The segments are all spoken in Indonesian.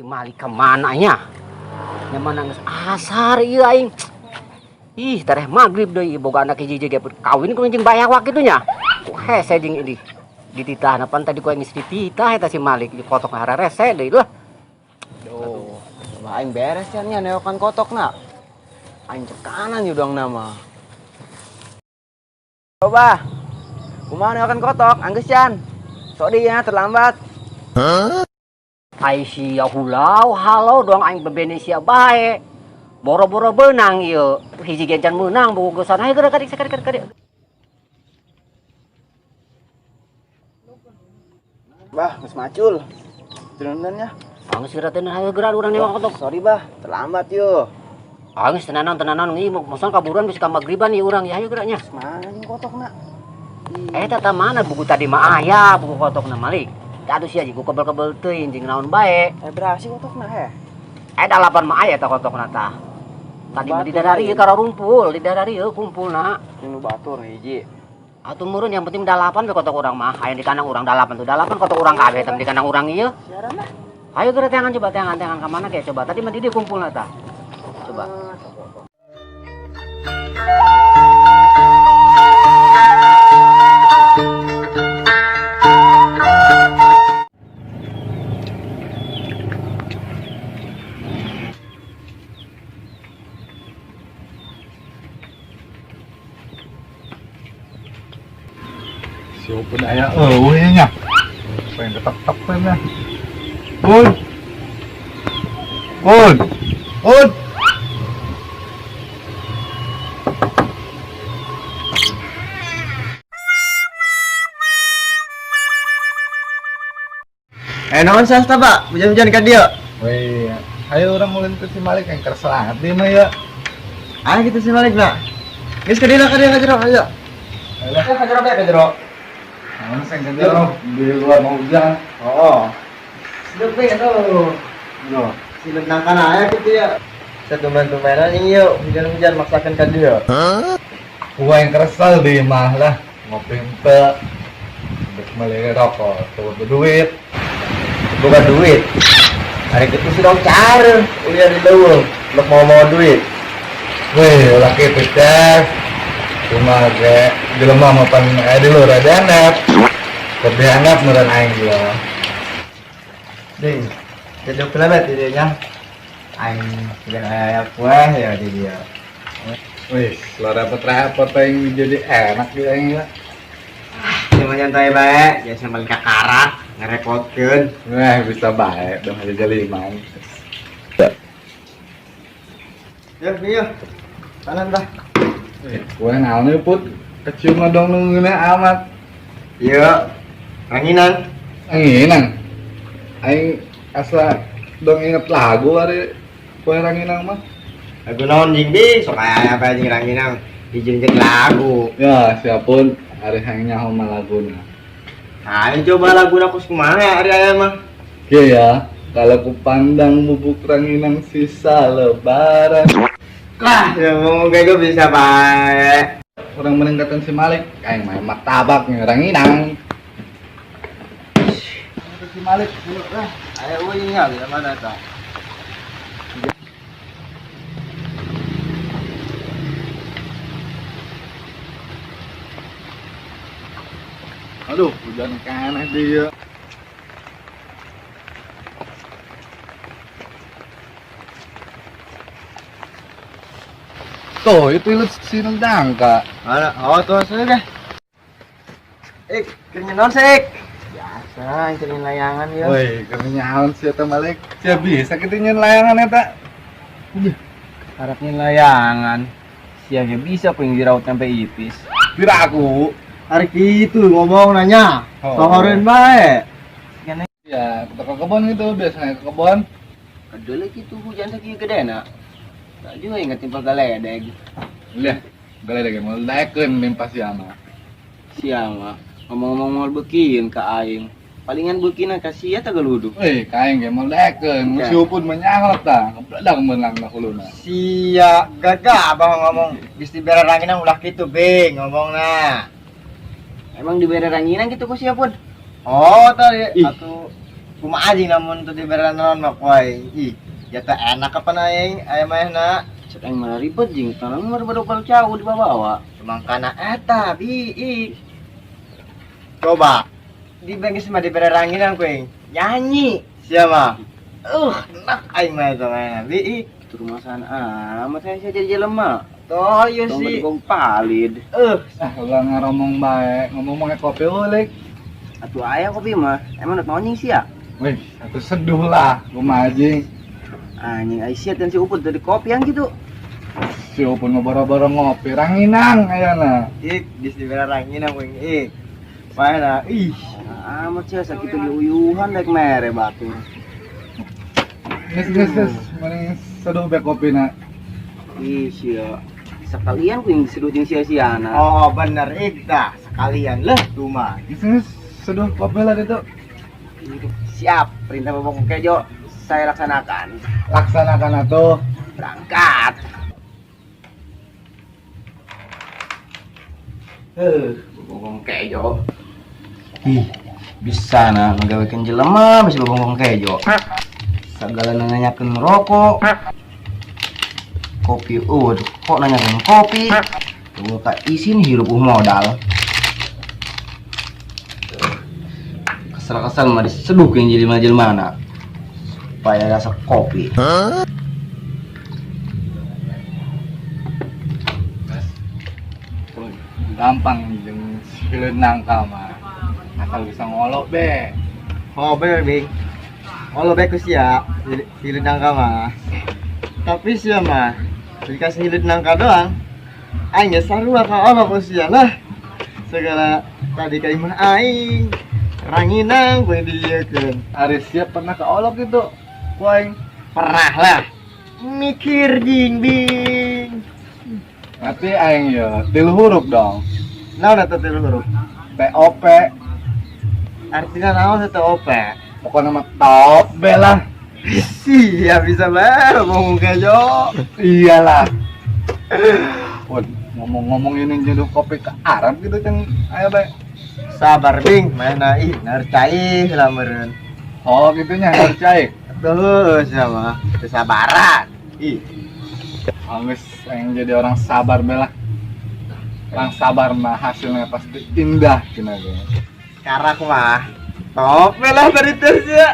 Malik kemana nya? Nyaman nangis asar iya aing. Ih, tareh maghrib deui boga anak hiji ge kawin ku jeung bayawak kitu nya. Hese jeung ini. Dititah napan tadi ku geus dititah eta si Malik dikotok hararese deui lah. Duh, coba aing beres nya neokan kotokna. Aing cekanan ieu dong nama. Coba. Kumaha neokan kotok, anggeus can. Sok deui ya terlambat. Ai sia hulau halo doang aing bebene sia bae. Boro-boro beunang ieu. Hiji gencan meunang bogosan hayu geura kadik sakari. Bah, geus macul. Turunannya. Anggeus geura teuneun hayu geura urang newang kotok. Sorry bah, terlambat yuk. Anggeus tenanan ngi mosan kaburuan geus ka maghriban ieu urang ya hayu geura nya. Mana jeung kotokna? Eta tah mana buku tadi mah aya buku kotokna Malik. Aduh sia jigo kebel-kebel teuing jeung naon bae. Berasi kotokna he. Dalapan mah aya tah kotokna tah. Tadi mah di dadari ieu karumpul, di dadari ieu kumpulna. Nu batur hiji. Atuh meureun yang penting dalapan we kotok urang mah. Aya di kandang urang dalapan tuh. Dalapan kotok urang kabeh teh di kandang urang ieu. Siaran lah. Ayo geura teangan coba teangan ka mana ge coba. Tadi mah di dieu kumpulna tah. Coba. Siapa aya eueuh nya. Pengen ketek-tek nya. Un. Un. Un. Naon sasta, Pak? Hujan-hujan ka dieu. Weh, ayo urang mulin ke si Malik yang kersangat di mah ya. Ah gitu sih balik, Nak. Geus ka dieu ka jero ayo. Alah, Ka jero bae ka jero. naon sing ka jero di luar mau hujan. Oh. Sedep we atuh. No, silep nang kana aya kitu ya. Setumen-tumenan jeung ieu hujan-hujan maksakeun ka dieu. Gua yang keresal di mah lah ngopi teu. Untuk beli rokok, tuh duit. Boga duit. Hari kitu sudah cara kuliah di leuweung, lu mau duit. Weh, laki pecah. Cuma ge jelema mah pan aya di luar ada anak. Tapi anak meureun aing gua. Ding. Jadi kelabat di nya. Aing sudah aya kuah ya di dia. Wih, lo dapet repot yang jadi enak gitu aing ya. Cuma nyantai bae, biasa balik kakarak, ngerepotkeun. Wah, bisa baik dong ada jaliman. Ya, iya. Kanan dah. Gue naon nih put, kecium dong nunggunya amat. Iya. Ranginan. Ranginang, aing asa dong inget lagu hari kue ranginang mah. Lagu naon jing bi, sok aya apa jing ranginan. Dijing lagu. Ya, siapun hari hangnya homa laguna. Nah, ini coba lagu aku kumaha hari aya mah. Iya ya, kalau ku pandang bubuk ranginang sisa lebaran. Lah, ya mau kayak gue bisa bae. Orang meningkatkan si Malik, aing main martabak nih ranginang. Si Malik, Lah, aya eueuh nya di mana tah? aduh, hujan kaneh dia. Tuh, itu lu sinang dangka. Mana? Oh, tuh saya deh. Kerja non sik. Biasa, kerja layangan ya. Woi, kerenyahan sih eta Malik. Sia bisa kitu layangan eta. Harapnya layangan. Siangnya bisa pengen dirawat sampai ipis. Tira aku. Hari itu ngomong nanya. Oh. Sohoreun bae. Ya, kita ke kebun gitu, biasanya ke kebun. Kedele gitu hujan sakieu gedena. Tak juga inget timpal galedeg. Lihat, galedeg mau daekeun mimpas siama. Siang mah ngomong-ngomong mau beukiin ka aing. Palingan beukina ka sia teh galudu. Weh, kain ge mau daekeun, Ya. musiupun menyanglot tah, ngepledang menangna kuluna. Sia gagah abang ngomong geus dibere ranginan ulah kitu bing ngomongna. Emang dibere ranginan gitu ku sia pun? Oh, tadi atuh kumaha namun tuh di beranon mak wai. Ih, jata enak apa naing ayam na. Cek aing malah ribet jing, tanang mah baru jauh di bawah. Emang kana eta bi. Coba di bengis mah di beraranginan kuing nyanyi siapa? Enak aing mah eta mah bi. Itu rumah sana amat saya jadi jelema. Toh iya Tong sih. gong palid. Ulah ngomong baik, ngomong kopi ulik. Atuh aya kopi mah. Emang mau nying sia? Wih, satu seduh lah, kumaha anjing. Anjing Aisyah dan si Uput dari kopi yang gitu. Si Upun ngoboro-boro ngopi, ranginang ayeuna. Ik di beraranginan kuing ik. Mana? Ih, Amat sih sakit uyuhan dek mere batur. Geus, mending seduh be kopina. Ih sia. Sekalian ku yang diseduh jeung sia-siana. oh bener ik dah sekalian lah tuh mah. Geus, seduh kopi lah itu. Siap, perintah Bapak Kejo saya laksanakan. Laksanakan atuh. Berangkat. Bapak Kejo. Ih, bisa na ngagawekeun jelema bisa Bapak Kejo. Sagala nanyakeun rokok. Kopi kok nanyakeun kopi. Tunggu tak isin hirup modal. Kesel-kesel mah diseduh ke jelema-jelema supaya rasa kopi. Gampang jeung sileun nangka mah. Asal bisa ngolok be. Oh bener bing. Oh baik ya hilir nangka mah. Tapi sih mah dikasih hilir nangka doang. Aing geus sarua ka Allah sia lah. Segala tadi ka imah aing. Ranginang gue diekeun. Ari siap pernah ke olok itu. Kuaing Pernah lah. Mikir jing bing. nanti aing ya tilu huruf dong. Naon eta teh huruf? TOP. Artinya naon eta ope? Pokoknya mah top be lah. Iya bisa bae ngomong kejo. Iyalah. Wah, ngomong-ngomong ini jodoh kopi ke Arab gitu kan ayo baik. Sabar bing, mana ih narcai lah meureun. Oh gitunya harus cair. Tuh sama kesabaran. Ih, Halus yang jadi orang sabar belah. Orang sabar mah hasilnya pasti indah kena gue. karak mah top lah dari terus ya.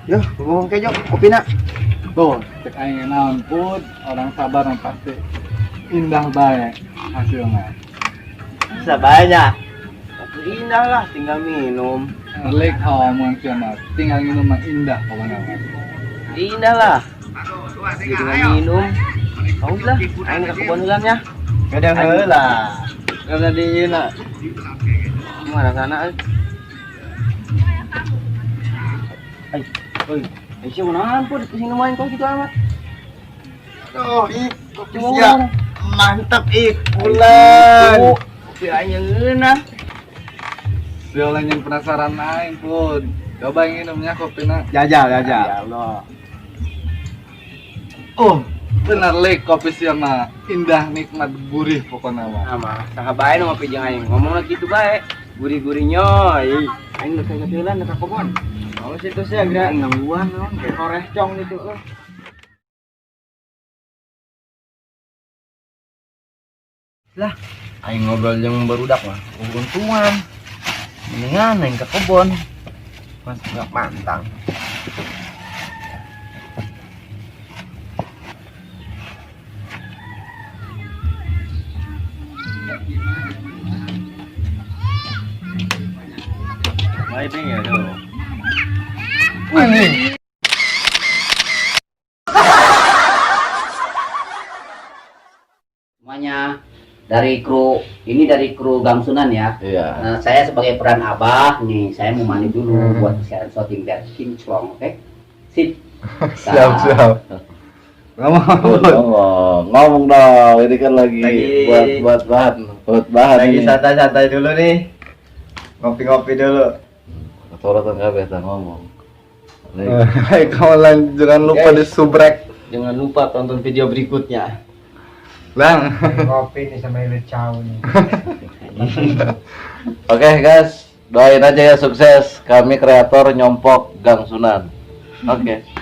Yo, ngomong kejo, kopi nak. Tuh, cek aing naon pun orang sabar mah pasti indah baik hasilnya. Sabanya. Tapi indah lah, tinggal minum. Lek ngomong mah tinggal minum mah indah pokoknya. Indah lah. Jadi tinggal minum. Kamu lah, aing ke kebun heulanya. Kadang heula. Karena di ieu Mana sana? Aisyah menahan pun kesini main kau gitu amat. Aduh, ih, kopi sia. Mantap ih, bulan. Kopi aing yang euna. Sialan yang penasaran aing pun. Coba yang minumnya kopina. Jajal, Ya jajal. Allah. Oh, benar lek kopi sia mah indah nikmat gurih pokoknya mah. Ama, sahabat nu ngopi jeung aing. Ngomongna kitu bae. Gurih-gurihnya, aing teu kageulan ka kebon. Oh, situ sih geura Aing ngangguan naon. koreh cong itu. Lah, aing ngobrol jeung barudak mah. Untungan. Mendingan aing ke kebon. Mas nggak mantang. Baik bing ya tuh. Anjing. Semuanya dari kru Gamsunan ya. Iya. Saya sebagai peran Abah nih, saya mau mandi dulu buat siaran shooting biar kinclong, oke? Sip. Siap. Ngomong dong, ini kan lagi buat bahan Lagi santai-santai dulu nih. Ngopi-ngopi dulu. Sorotan nggak biasa ngomong. Kawan jangan lupa di subrek. Jangan lupa tonton video berikutnya. Lang. Ngopi nih sama ilu caw nih. Oke guys, Doain aja ya sukses. Kami kreator Nyompok Gang Sunan. Oke.